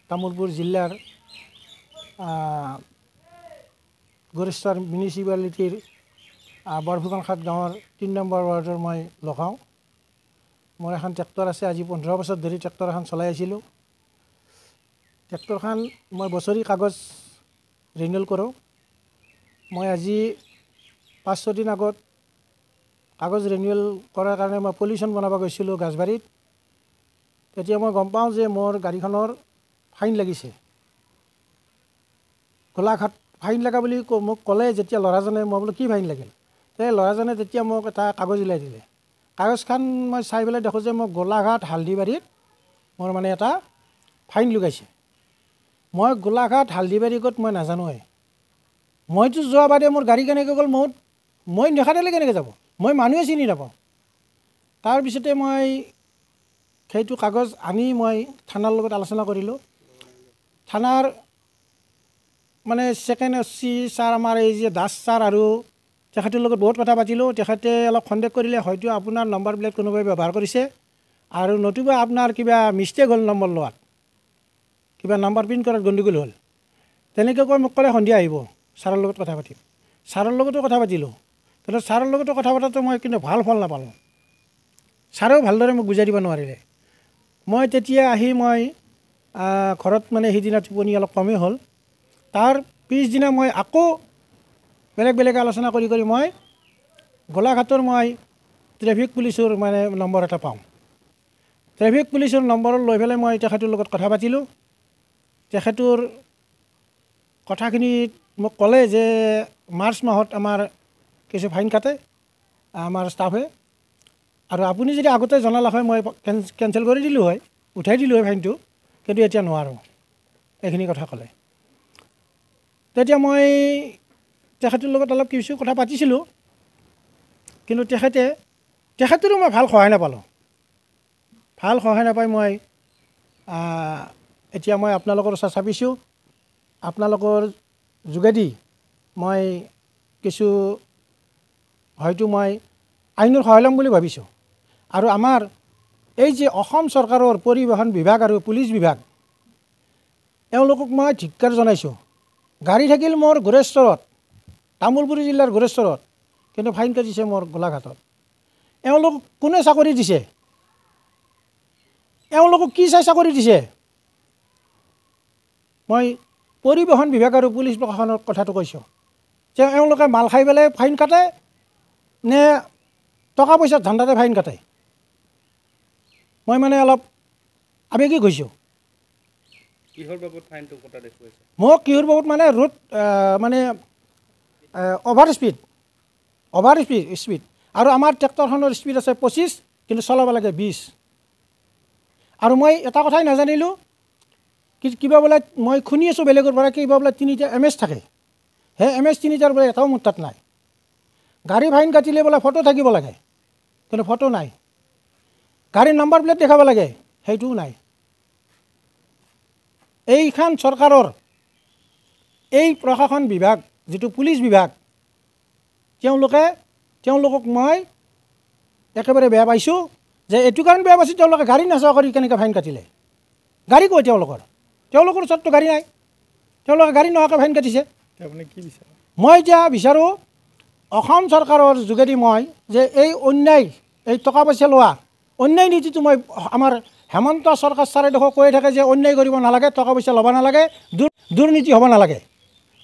তামুলপুৰ জিলাৰ গড়েশ্বৰ মিউনিচিপালিটিৰ বৰফুকনখাট গাঁৱৰ ৩ নম্বৰ ৱাৰ্ডৰ মই লগাওঁ। মোৰ এখন ট্ৰেক্টৰ আছে, আজি 15 বছৰ ধৰি ট্ৰেক্টৰ এখন চলাই আছিলোঁ। ট্ৰেক্টৰখন মই বছৰি কাগজ ৰিনিউল কৰোঁ। মই আজি 5-6 দিন আগত কাগজ ৰিনিউল কৰাৰ কাৰণে মই পলিউশ্যন বনাব গৈছিলোঁ গাছবাৰীত। তেতিয়া মই গম পাওঁ যে মোৰ গাড়ীখনৰ ফাইন লাগিছে। গোলাঘাট ফাইন লগা বুলি মোক ক'লে যেতিয়া ল'ৰাজনে, মই বোলো কি ফাইন লাগিল? সেই ল'ৰাজনে তেতিয়া মোক এটা কাগজ উলিয়াই দিলে। কাগজখন মই চাই পেলাই দেখোঁ যে মোক গোলাঘাট হালধিবাৰীত মোৰ মানে এটা ফাইন লগাইছে। মই গোলাঘাট হালধিবাৰী ক'ত মই নাজানোৱে। মইতো যোৱা বাদে মোৰ গাড়ী কেনেকৈ গ'ল মই নেখাটালে কেনেকৈ যাব? মই মানুহে চিনি নাপাওঁ। তাৰপিছতে মই সেইটো কাগজ আনি মই থানাৰ লগত আলোচনা কৰিলোঁ। থানাৰ মানে ছেকেণ্ড OC ছাৰ, আমাৰ এই যে দাস ছাৰ, আৰু তেখেতৰ লগত বহুত কথা পাতিলোঁ। তেখেতে অলপ সন্দেহ কৰিলে, হয়তো আপোনাৰ নম্বৰবিলাক কোনোবাই ব্যৱহাৰ কৰিছে, আৰু নতুবা আপোনাৰ কিবা মিষ্টেক হ'ল নম্বৰ লোৱাত, কিবা নম্বৰ প্ৰিণ্ট কৰাত গণ্ডগোল হ'ল। তেনেকৈ কৈ মোক ক'লে সন্ধিয়া আহিব, ছাৰৰ লগত কথা পাতিম। ছাৰৰ লগতো কথা পাতিলোঁ, কিন্তু ছাৰৰ লগতো কথা পতাটো মই কিন্তু ভাল ফল নাপালোঁ। ছাৰেও ভালদৰে মোক বুজাই দিব নোৱাৰিলে। মই তেতিয়া আহি মই ঘৰত মানে সেইদিনা টোপনি অলপ কমেই হ'ল। তাৰ পিছদিনা মই আকৌ বেলেগ আলোচনা কৰি মই গোলাঘাটৰ মই ট্ৰেফিক পুলিচৰ মানে নম্বৰ এটা পাওঁ। ট্ৰেফিক পুলিচৰ নম্বৰ লৈ পেলাই মই তেখেতৰ লগত কথা পাতিলোঁ। তেখেতৰ কথাখিনিত মোক ক'লে যে মাৰ্চ মাহত আমাৰ কিছু ফাইন কাটে আমাৰ ষ্টাফে, আৰু আপুনি যদি আগতে জনালে হয় মই কেঞ্চেল কৰি দিলোঁ হয়, উঠাই দিলোঁ হয় ফাইনটো, কিন্তু এতিয়া নোৱাৰোঁ, এইখিনি কথা ক'লে। তেতিয়া মই তেখেতৰ লগত অলপ কিছু কথা পাতিছিলোঁ, কিন্তু তেখেতৰো মই ভাল সহায় নাপালোঁ। ভাল সহায় নাপাই মই এতিয়া মই আপোনালোকৰ ওচৰত চাপিছোঁ। আপোনালোকৰ যোগেদি মই কিছু হয়তো মই আইনৰ সহায় ল'ম বুলি ভাবিছোঁ। আৰু আমাৰ এই যে অসম চৰকাৰৰ পৰিবহণ বিভাগ আৰু পুলিচ বিভাগ, এওঁলোকক মই ধিক্কাৰ জনাইছোঁ। গাড়ী থাকিল মোৰ গড়েশ্বৰত, তামুলপুৰ জিলাৰ গড়েশ্বৰত, কিন্তু ফাইন কাটিছে মোৰ গোলাঘাটত। এওঁলোক কোনে চাকৰি দিছে? এওঁলোকক কি চাই চাকৰি দিছে? মই পৰিবহণ বিভাগ আৰু পুলিচ প্ৰশাসনৰ কথাটো কৈছোঁ যে এওঁলোকে মাল খাই পেলাই ফাইন কাটে নে টকা পইচাৰ ধান্দাতে ফাইন কাটে? মই মানে অলপ আৱেগিক হৈছোঁ। কিহৰ বাবদ ফাইনটো কটা দেখুৱাইছে? মোক কিহৰ বাবদ মানে ৰোড মানে অভাৰ স্পীড, আৰু আমাৰ ট্ৰেক্টৰখনৰ স্পীড আছে 25, কিন্তু চলাব লাগে 20। আৰু মই এটা কথাই নাজানিলোঁ, কিবা বোলে মই শুনি আছোঁ বেলেগৰ পৰা, কিবা বোলে 3টা MS থাকে। সেই MS 3টাৰ বোলে এটাও মোৰ তাত নাই। গাড়ী ফাইন কাটিলে বোলে ফটো থাকিব লাগে, কিন্তু ফটো নাই। গাড়ীৰ নম্বৰ প্লেট দেখাব লাগে, সেইটোও নাই। এইখন চৰকাৰৰ এই প্ৰশাসন বিভাগ, যিটো পুলিচ বিভাগ, তেওঁলোকক মই একেবাৰে বেয়া পাইছোঁ। যে এইটো কাৰণে বেয়া পাইছোঁ, তেওঁলোকে গাড়ী নাচোৱা কৰি কেনেকৈ ফাইন কাটিলে? গাড়ী কৈ তেওঁলোকৰ ওচৰততো গাড়ী নাই, তেওঁলোকে গাড়ী নোহোৱাকৈ ফাইন কাটিছে। আপুনি কি বিচাৰে? মই এতিয়া বিচাৰোঁ অসম চৰকাৰৰ যোগেদি মই যে এই অন্যায়, এই টকা পইচা লোৱা অন্যায় নীতিটো মই, আমাৰ হেমন্ত চৰকাৰ ছাৰে দেখোন কৈ থাকে যে অন্যায় কৰিব নালাগে, টকা পইচা ল'ব নালাগে, দুৰ্নীতি হ'ব নালাগে।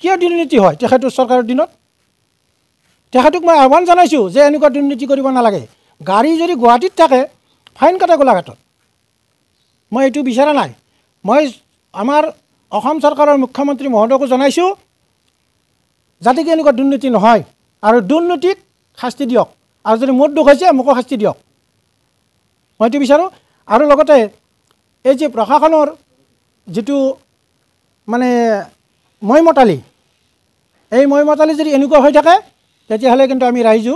কিয় দুৰ্নীতি হয় তেখেতৰ চৰকাৰৰ দিনত? তেখেতক মই আহ্বান জনাইছোঁ যে এনেকুৱা দুৰ্নীতি কৰিব নালাগে। গাড়ী যদি গুৱাহাটীত থাকে, ফাইন কাটে গোলাঘাটত। মই এইটো বিচৰা নাই। মই আমাৰ অসম চৰকাৰৰ মুখ্যমন্ত্ৰী মহোদয়কো জনাইছোঁ যাতে কি এনেকুৱা দুৰ্নীতি নহয়, আৰু দুৰ্নীতিক শাস্তি দিয়ক, আৰু যদি মোৰ দোষ হৈছে মোকো শাস্তি দিয়ক, মই এইটো বিচাৰোঁ। আৰু লগতে এই যে প্ৰশাসনৰ যিটো মানে মইমতালি, এই মইমতালি যদি এনেকুৱা হৈ থাকে, তেতিয়াহ'লে কিন্তু আমি ৰাইজো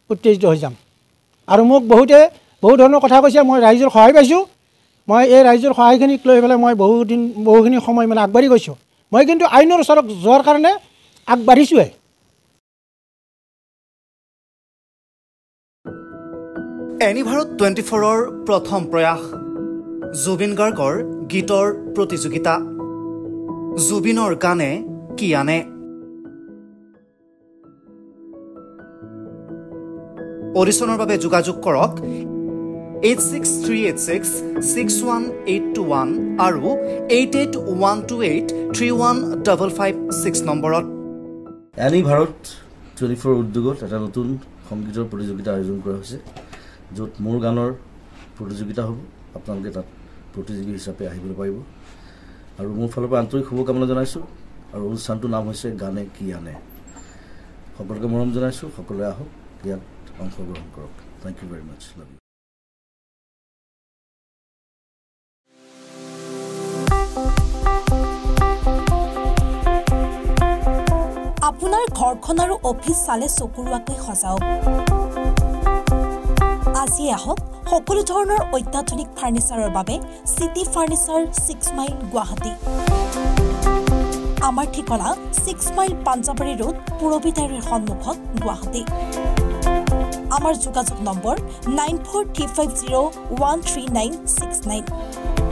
উত্তেজিত হৈ যাম। আৰু মোক বহুত ধৰণৰ কথা কৈছে, মই ৰাইজৰ সহায় পাইছোঁ। মই এই ৰাইজৰ সহায়খিনিক লৈ পেলাই মই বহুখিনি সময় মানে আগবাঢ়ি গৈছোঁ। মই কিন্তু আইনৰ ওচৰত যোৱাৰ কাৰণে আগবাঢ়িছোঁৱে। এনিভাৰত 24ৰ প্ৰথম প্ৰয়াস জুবিন গাৰ্গৰ গীতৰ প্ৰতিযোগিতা জুবিনৰ গানে কি আনে অডিশ্যনৰ বাবে যোগাযোগ কৰক 8638661821 আৰু 8812831556 নম্বৰত এনি ভাৰত 24 উদ্যোগত এটা নতুন সংগীতৰ প্ৰতিযোগিতা আয়োজন কৰা হৈছে য'ত মোৰ গানৰ প্ৰতিযোগিতা হ'ব আপোনালোকে তাত প্ৰতিযোগী হিচাপে আহিবলৈ পাৰিব আৰু মোৰ ফালৰ পৰা আন্তৰিক শুভকামনা জনাইছোঁ আৰু অনুষ্ঠানটোৰ নাম হৈছে গানে কি আনে সকলোকে মৰম জনাইছোঁ সকলোৱে আহক ইয়াত অংশগ্ৰহণ কৰক thank you very much love you আপোনাৰ ঘৰখন আৰু অফিচ চালে চকুৰুৱাকৈ সজাওক আজি আহক সকলো ধৰণৰ অত্যাধুনিক ফাৰ্নিচাৰৰ বাবে সিটি ফাৰ্নিচাৰ 6 মাইল গুৱাহাটী আমাৰ ঠিকনা 6 মাইল পাঞ্জাবাৰী ৰোড পুৰবিতাৰীৰ সন্মুখত গুৱাহাটী আমাৰ যোগাযোগ নম্বৰ 9435013969